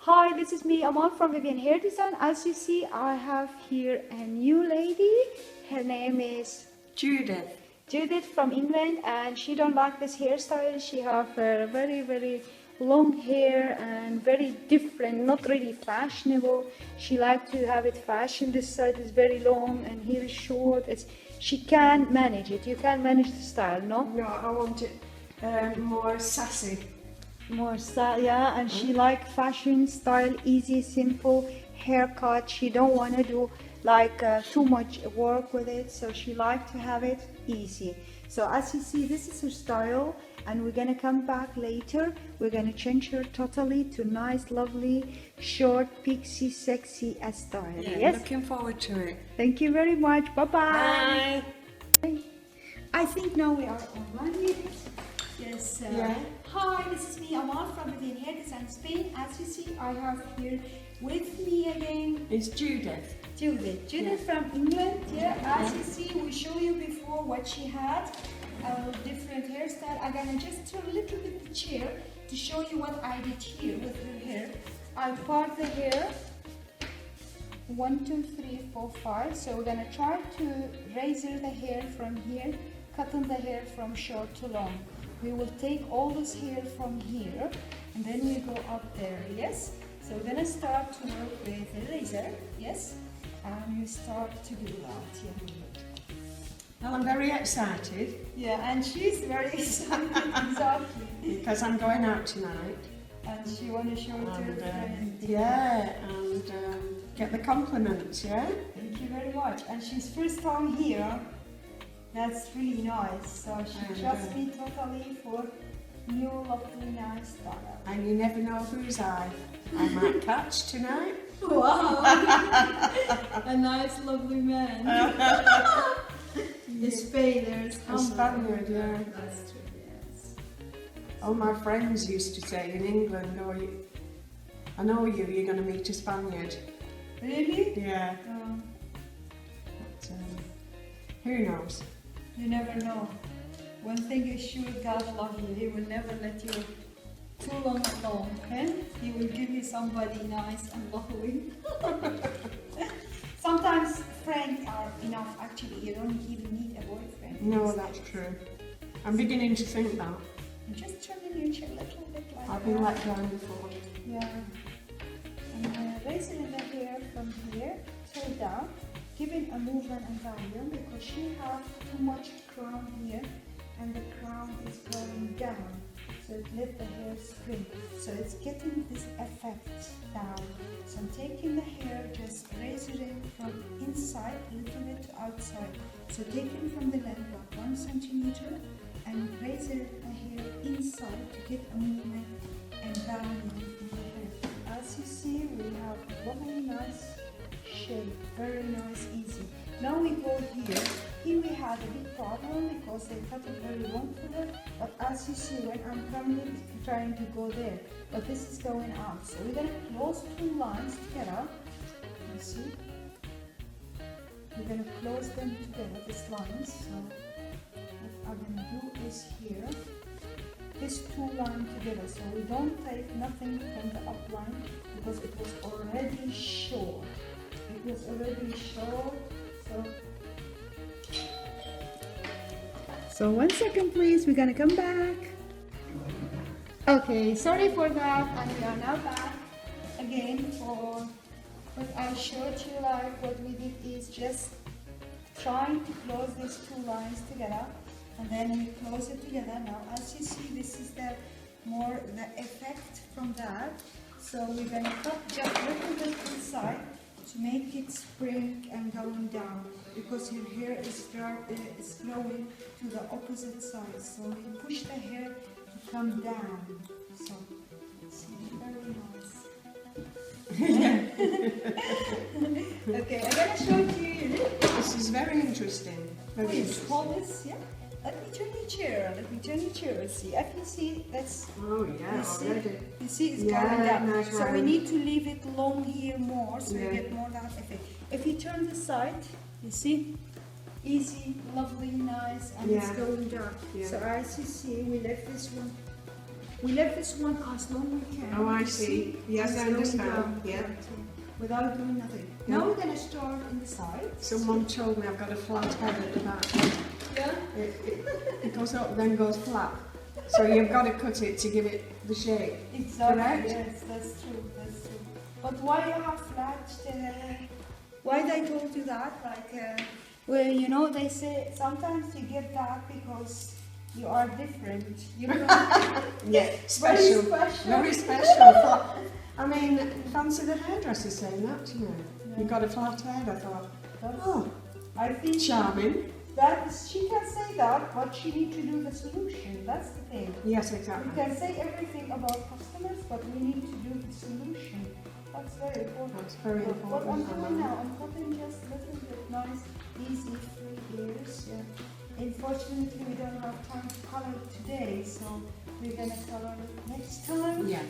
Hi, this is me, Amal from Vivyan Hair Design. As you see, I have here a new lady. Her name is Judith. Judith from England, and she don't like this hairstyle. She have very long hair and very different, not really fashionable. She like to have it fashion. This side is very long and here is short. She can manage it. You can manage the style, no? No, I want it more sassy. More style, yeah, and she like fashion style, easy, simple haircut. She don't want to do like too much work with it, so she like to have it easy. So as you see, this is her style, and we're gonna come back later. We're gonna change her totally to nice, lovely, short, pixie, sexy style. Yeah, yes, looking forward to it. thank you very much. Bye-bye. Bye. I think now we are online. Yes. Yeah. Hi, this is me, Amal from Vivyan Hair Design Spain. As you see, I have here with me again It's Judith. Judith. Judith from England. Yeah. As you see, we show you before what she had, different hairstyle. I'm gonna just turn a little bit the chair to show you what I did here with her hair. I part the hair. 1, 2, 3, 4, 5. So we're gonna try to razor the hair from here, cutting the hair from short to long. We will take all this hair from here and then we go up there, yes? So we're gonna start to work with the razor, yes? And you start to do that, yeah. Well, I'm very excited Yeah, and she's very excited, exactly. because I'm going out tonight. And she wanna show it to her friend. Yeah, and get the compliments, yeah? Thank you very much. And she's first time here. That's really nice. So she trusts me totally for new, lovely, nice style. And you never know whose eye I might catch tonight. Wow! A nice, lovely man. The Spainers. A Spaniard, yeah. That's true, yes. All my friends used to say in England, oh, I know you're going to meet a Spaniard. Really? Yeah. But, who knows? You never know. One thing is sure, God love you. He will never let you too long alone. Okay? He will give you somebody nice and lovely. Sometimes friends are enough. Actually, you don't even need a boyfriend. No, that's true. I'm beginning to think that. And just turn the new chair a little bit like I've been that. let down before. Yeah. And raising the hair from here till down, giving a movement and volume because she has too much crown here and the crown is going down. So it let the hair spring. So it's getting this effect down. So I'm taking the hair, just raising it from inside a little bit to outside. So taking from the length like 1 centimeter and raising the hair inside to get a movement and down in the hair. As you see, we have a lovely, nice shape, very nice, easy. Now we go here. Here we had a big problem because they cut it very long for her. But as you see, when I'm coming, trying to go there, but this is going out. So we're gonna close 2 lines together. You see, we're gonna close them together, these lines. So what I'm gonna do is here. These 2 lines together, so we don't take nothing from the upline because it was already short. It was already short, so 1 second please, we're gonna come back. Okay, sorry for that, and we are now back again for what I showed you. Like what we did is just trying to close these 2 lines together. And then we close it together. Now, as you see, this is the effect from that. So we're gonna cut just a little bit inside to make it spring and going down because your hair is growing to the opposite side. So we push the hair to come down. So it's very nice. Okay, I'm gonna show it to you. This is very interesting. Very Please interesting. hold this, yeah. Let me turn the chair. Let me turn the chair. See, I can see that's. Oh yeah, already. You see, it's Yeah, going down. nice So we round. need to leave it long here more, so Yeah. you get more that effect. If you turn the side, you see, easy, lovely, nice, and it's Yeah. going down. Yeah. So as you see, we left this one We let this one as long as we can. Oh, I see. Yes, I And slowly understand. down, Yeah. without doing nothing. Yeah. Now we're going to start in the sides. Someone told me I've got a flat head at the back. Yeah. It goes up, then goes flat. So you've got to cut it to give it the shape. Exactly. Correct? Yes, that's true. That's true. But why you have flat? Why they told you that? Like, well, you know, they say sometimes you get that because you are different. You know. Yeah, Very special. special. Very special. I mean, fancy the hairdresser saying that to you. Yeah. You got a flat head, I thought. That's- Oh, I think charming. that is, she can say that, but she needs to do the solution. That's the thing. Yes, We exactly. can say everything about customers, but we need to do the solution. That's very important. That's very What I'm important. doing now, I'm cutting just a little bit nice, easy, 3 layers. Yeah. Unfortunately, we don't have time to color it today, so we're gonna color it next time. Yeah.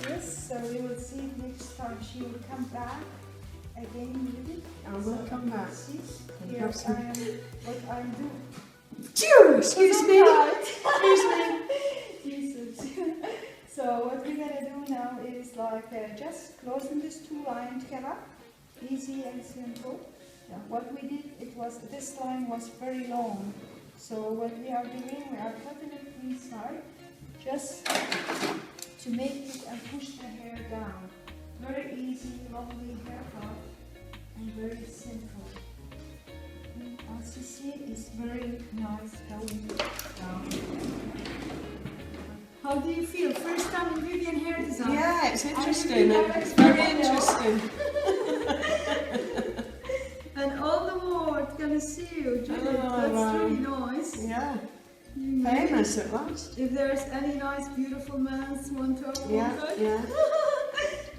Yes, so we will see next time she will come back again with it. I will come back. See, And here have some- I am, what I'm doing. Phew, excuse me. Right. Excuse me. Jesus. So what we're gonna do now is like just closing these 2 lines together, easy and simple. Yeah. What we did, it was this line was very long. So what we are doing, we are cutting it inside, just to make it and push the hair down. Very easy, lovely haircut, and very simple. As you see, it's very nice going down. How do you feel? First time in Vivyan hair design? Yeah, it's And you interesting. have It's very extra interesting. And all the world gonna see you, Judith. Oh, That's wow. really nice. Yeah. Mm. Famous at last. If there's any nice, beautiful men who want to Yeah, apply, yeah.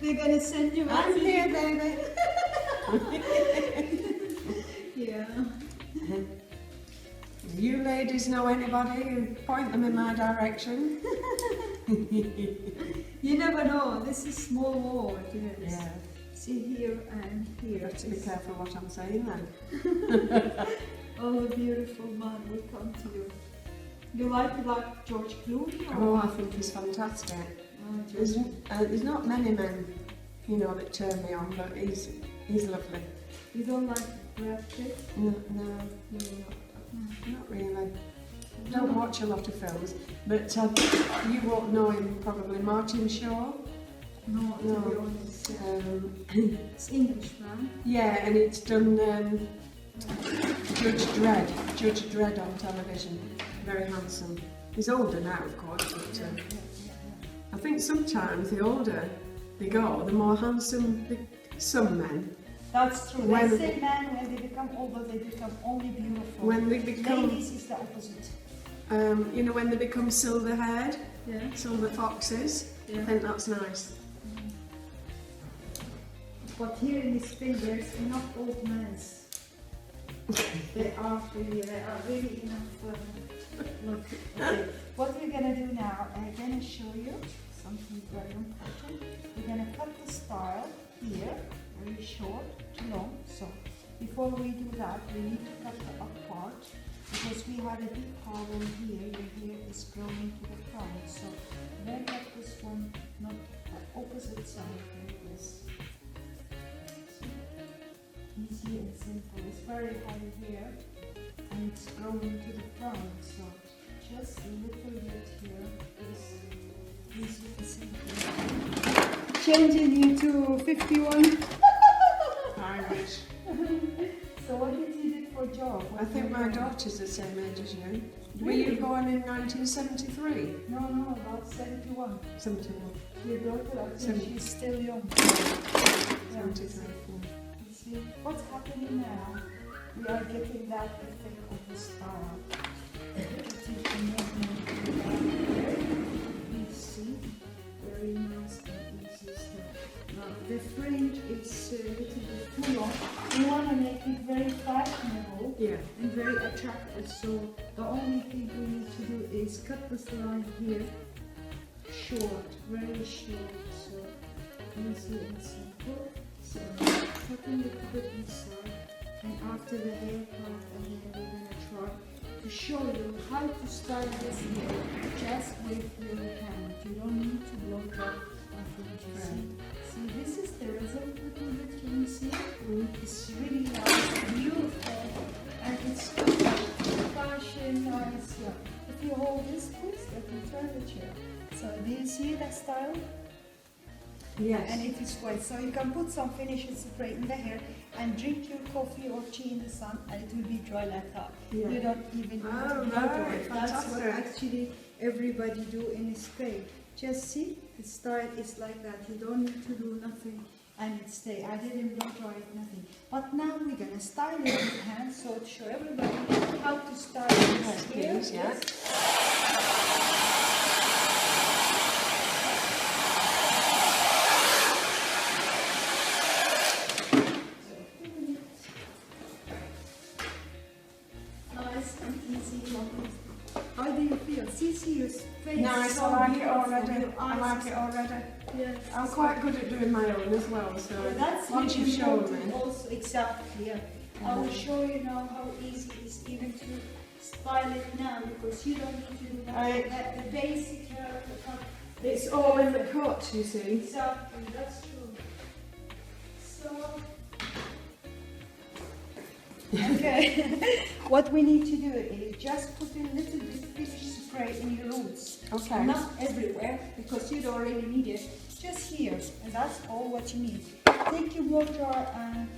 they're gonna send you I'm message. here, baby. Yeah. You ladies know anybody, you point them in my direction. You never know. This is small world. Yes. Yeah. See here and here. You have to be careful what I'm saying then. All the beautiful men will come to you. You like George Clooney? Or? Oh, I think he's fantastic. George. There's not many men, you know, that turn me on, but he's lovely. You don't like Brad Pitt? No, not really. Don't watch a lot of films, but you won't know him probably. Martin Shaw. No, to No. be honest. It's English, man. Yeah, and it's done Judge Dredd on television. Very handsome. He's older now, of course, but I think sometimes the older they go, the more handsome some men. That's true. When- They say men, when they become older, they become only beautiful. When they become, Ladies is the opposite. you know, when they become silver-haired, Yeah. silver foxes, I think that's nice. But here in this thing, there's enough old men. They are really enough. Look, okay. What we're gonna do now, I'm gonna show you something very important. We're gonna cut the style here, very short to long. So before we do that, we need to cut the up part because we had a big problem here. Your hair is growing to the front. So then cut this one, not the opposite side like this. Easy and simple. It's very heavy here and it's growing to the front, so just a little bit here is easy and simple. Changing you to 51. I wish. So what did you do for job? I think my daughter's the same age as you. Were you born in 1973? No, about 71. 71. Your daughter, I think she's still young. 73. See, what's happening now? We are getting that effect of the style. You see, very nice and easy stuff. Now, the fringe is a little bit too long. We want to make it very fashionable Yeah. and very attractive. So the only thing we need to do is cut this line here short, very short. So easy and simple. So cutting the put inside, and after the haircut, and then we're gonna try to show you how to style this hair just with your hand. You don't need to blow dry after. See, this is the result of it. Can you see it? It's really nice, beautiful, and it's so fashion nice. Yeah. If you hold this, please, let me turn the chair. So do you see that style? Yes. And it is white. So you can put some finishing spray in the hair and drink your coffee or tea in the sun, and it will be dry like that. Yeah. You don't even need to Oh, blow dry. right. That's what Fantastic. actually everybody do in Spain. Just see, the style is like that. You don't need to do nothing, and it stay. I didn't blow dry it, nothing. But now we're gonna style it with hand, so to show everybody how to style this hair. Please, yeah. Nice and easy, lovely. How do you feel? See your face. Nice, so I like it beautiful. already. Your I eyes like is- it already. Yes. I'm quite good at doing my own as well, so Well, that's once really you've shown important me. also, exactly, yeah. I will show you now how easy it is even to style it now, because you don't need to do that. The basic hair, the cut. It's all in the cut, you see. Exactly, that's true. So, okay, what we need to do is just put a little bit finish spray in your roots. Okay. Not everywhere, because you don't really need it. Just here, and that's all what you need. Take your blow dryer and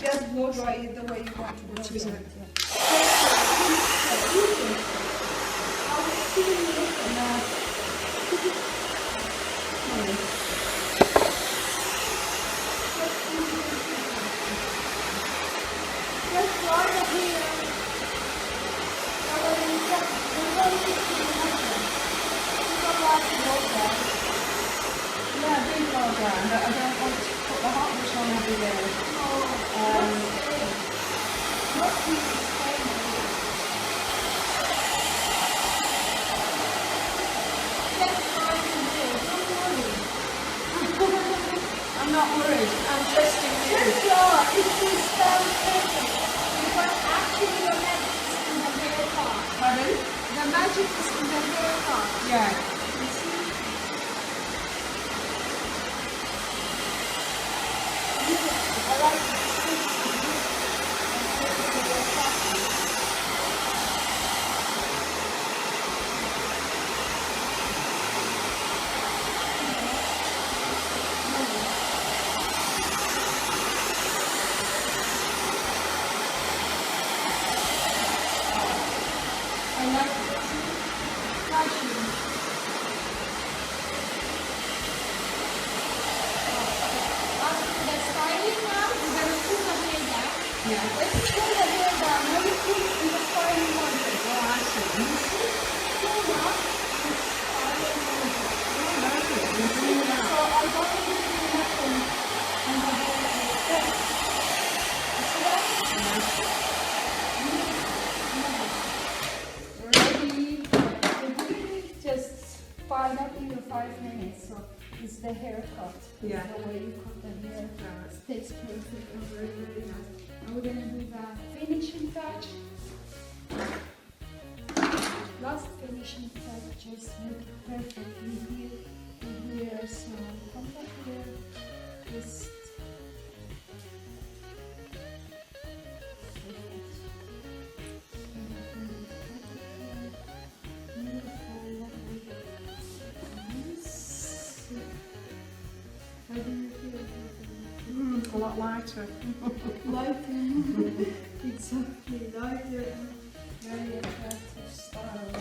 just blow dry it the way you want to blow dry it. Just dry it here. Yeah, big blow dry, but I don't want to put the hot wash on every day. I'm not worried. I'm trusting you. Pardon? The magic is in the hair part. Yeah. You see? I like Find up even 5 minutes, so it's the haircut. Yeah. The way you cut the hair. It stays perfect and very, very nice. Now we're gonna do the finishing touch. Last finishing touch, just make it perfectly here. So come back here. Just A lot lighter. lighter, exactly, lighter, very attractive style.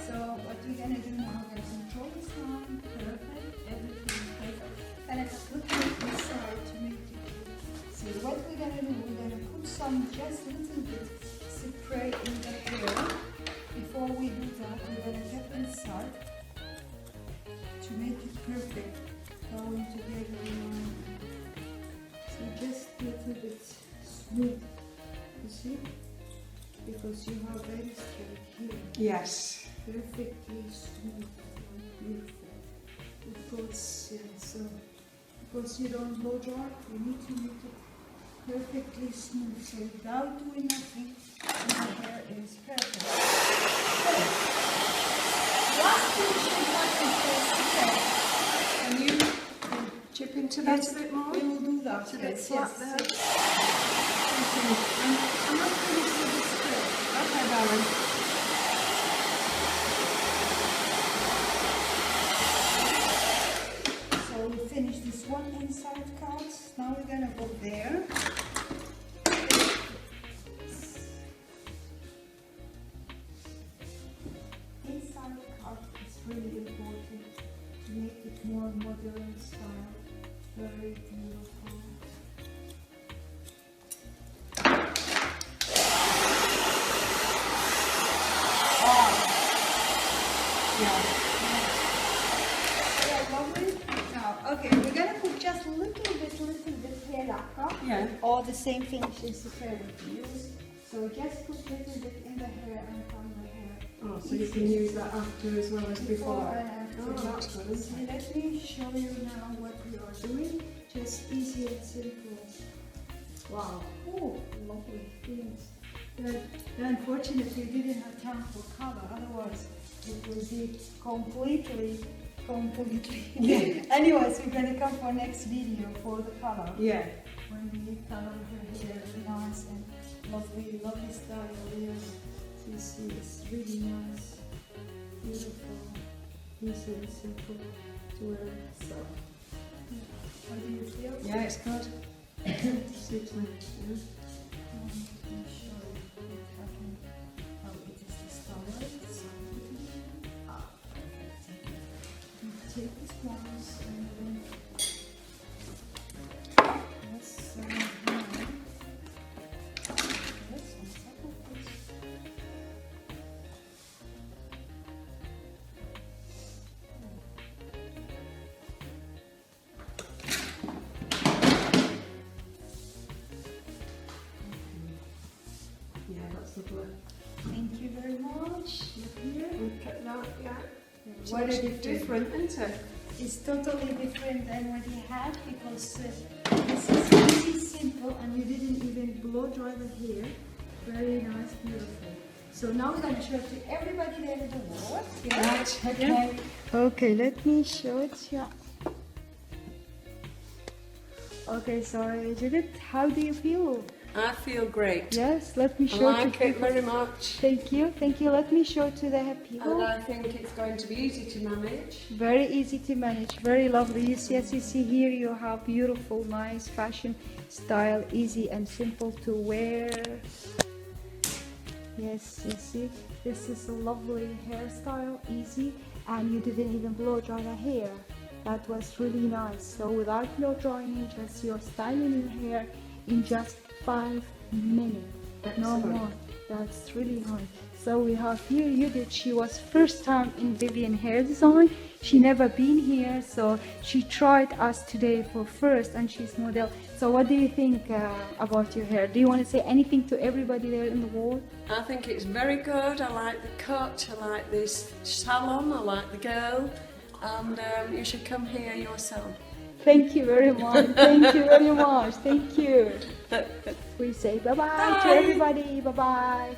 So what we're gonna do now, we're gonna control the sound, perfect, everything is perfect. And it's looking inside to make it. So what we're gonna do, we're gonna put some, just a little bit spray in the hair. Before we do that, we're gonna get inside to make it perfect, going together. So just a little bit smooth, you see? Because you have very straight here. Yes. Perfectly smooth and beautiful. Because, yeah, so, because you don't blow dry, you need to make it perfectly smooth. So without doing nothing, the hair is perfect. So, last thing should happen first. Can you chip into that a bit more? We will do that. It's a bit Yes, flat yes, there. yes. I'm not finished with this skirt. Okay, darling. So we finished this one inside cut. Now we're gonna go there. Inside cut is really important to make it more modern style. Very beautiful. Yeah. Yeah, lovely. Now, okay, we're gonna put just a little bit hair lacquer. Yeah. All the same finishes the hair we use. So just put a little bit in the hair and on the hair. Oh, so you can use that after as well as before. and after. Oh, that's good, isn't it? Let me show you now what we are doing. Just easy and simple. Wow. Oh, lovely things. Then unfortunately, we didn't have time for color. Otherwise, it would be completely. Yeah. Anyways, we're gonna come for next video for the color. Yeah. When we color her hair nice and lovely style. Yes. You see, it's really nice, beautiful, easy and simple to wear. So, how do you feel? Yeah, it's good. Suits me. Yeah. Let me show you how it is the style. So, perfect. You take this glass and then yes, now this on top of this. Yeah, that's lovely. Thank you very much. Look here. Look at that, yeah. It's What a much difference. different, isn't it? It's totally different than what he had because this is really simple and you didn't even blow dry the hair. Very nice, beautiful. So now we're going to show it to everybody there in the world. Yeah. Right, Okay. yeah. Okay, let me show it. Yeah. Okay, so Judith, how do you feel? I feel great. Yes, let me I show like to it people. very much. Thank you, thank you. Let me show to the And people. I think it's going to be easy to manage. Very easy to manage, very lovely. Yes, you see here you have beautiful, nice fashion style, easy and simple to wear. Yes, you see, this is a lovely hairstyle, easy, and you didn't even blow dry the hair. That was really nice. So without blow drying, just you're styling your hair in just 5 minutes, no Excellent. more. That's really nice. So we have here Judith. She was first time in Vivyan hair design. She never been here, so she tried us today for first, and she's model. So what do you think about your hair? Do you want to say anything to everybody there in the world? I think it's very good. I like the cut. I like this salon. I like the girl. And you should come here yourself. Thank you very much. Thank you very much. Thank you. We say bye-bye to Bye. everybody. Bye-bye.